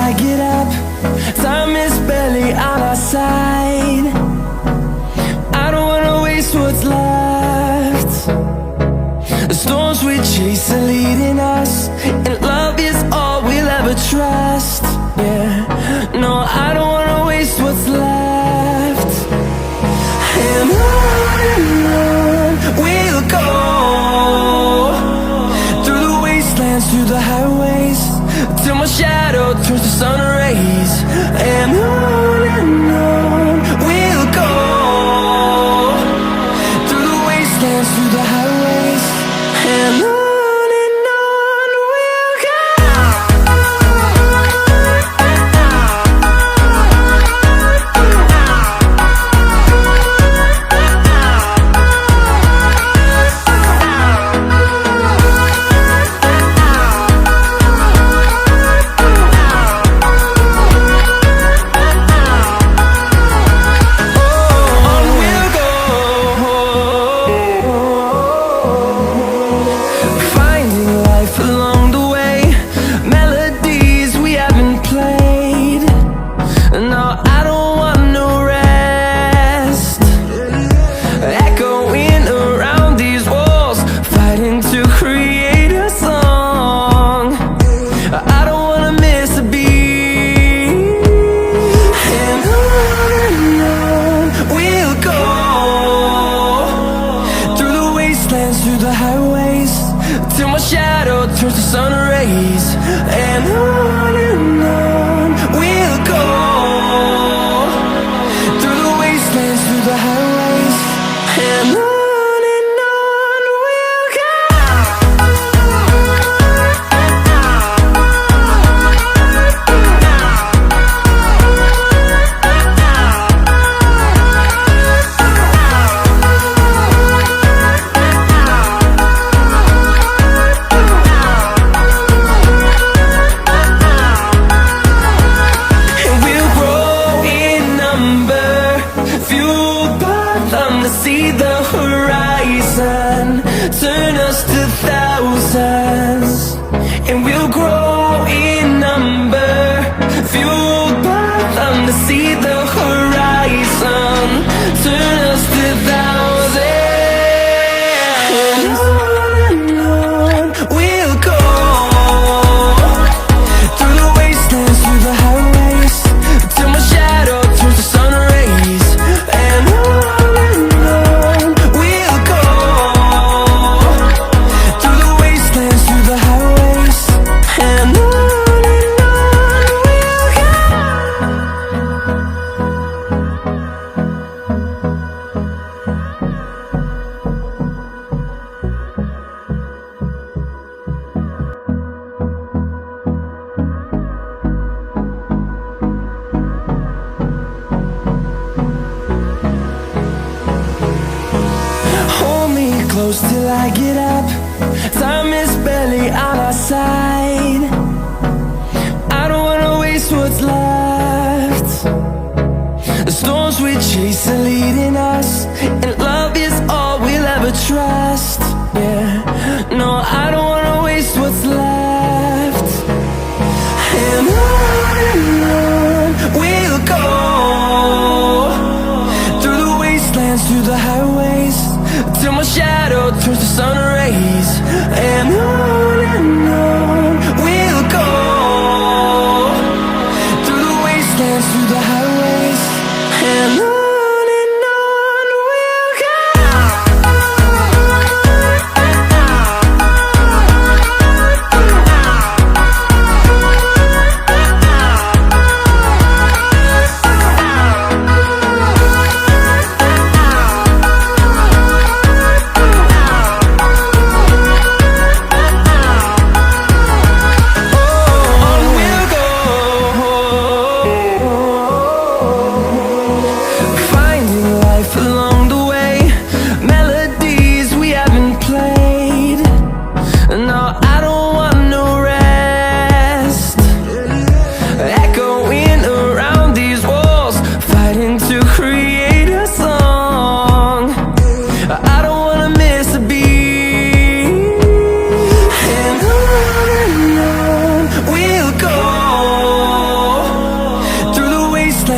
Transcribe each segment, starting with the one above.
I get up. Time is barely on our side. I don't wanna waste what's left. The storms we chase are leading us, and love is all we'll ever trust. Yeah, no, I don't wanna waste what's left. And on we'll go, through the wastelands, through the highways, till my shadow turns to sun rays. And on we'll go, through the wastelands, through the highways, and on we'll go. Finding life along the way, melodies we haven't played. No, I don't want no rest. Echoing around these walls, fighting to create a song. I don't wanna miss a beat. And on we'll go, through the wastelands, through the highways, till my shadow turns to sun rays. And on we'll go, through the wastelands, through the highways, and on we'll go. And we'll grow in number, fueled by them to see the horizon, turn us to thousands. And we'll grow in number, fueled by them to see the horizon, turn us to thousands. And on we'll go, through the wastelands, through the highways, till my shadow turns to sun rays. And on we'll go, through the wastelands, through the highways, and on we'll go. Hold me close till I get up. Time is barely on our side. I don't wanna waste what's left. The storms we chase are leading us, and love is all we'll ever trust. Yeah, no, I don't wanna waste what's left. And on we'll go, through the wastelands, through the highways, till my shadow turns to sun rays. And on we'll go, through the wastelands, through the highways, and on we'll go. On we'll go,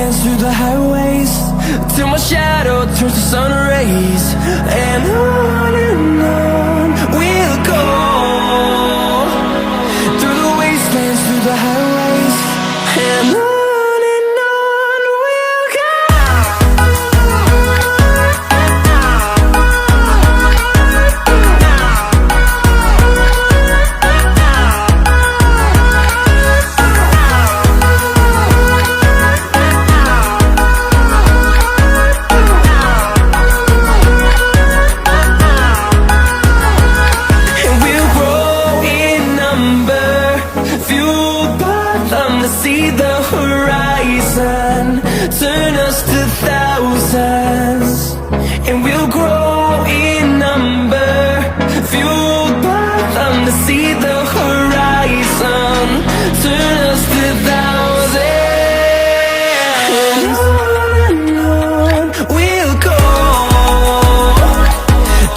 wastelands, through the highways, till my shadow turns to sun rays. And on we'll go, through the wastelands, through the highways, and on we'll go. See the horizon, turn us to thousands, and we'll grow in number, fueled by them to see the horizon, turn us to thousands, and on we'll go,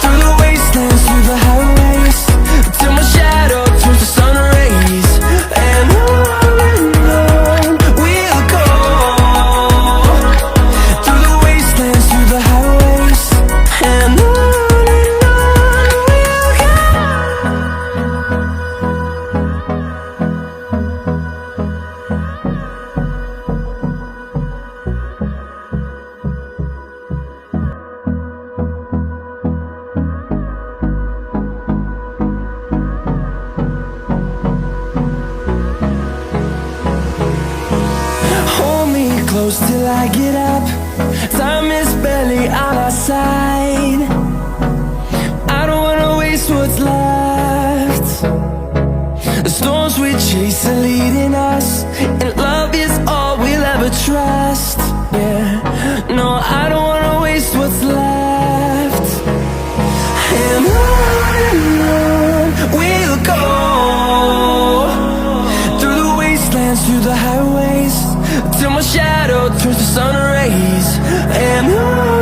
through the wastelands, through the highways, till my shadow turns to sun rays, and on close till I get up. Time is barely on our side. I don't wanna waste what's left. The storms we chase are leading us, and love is all we'll ever trust. Yeah, no, I don't wanna waste what's left. And on we'll go, through the wastelands, through the highways, till my shadow turns to sun rays, and on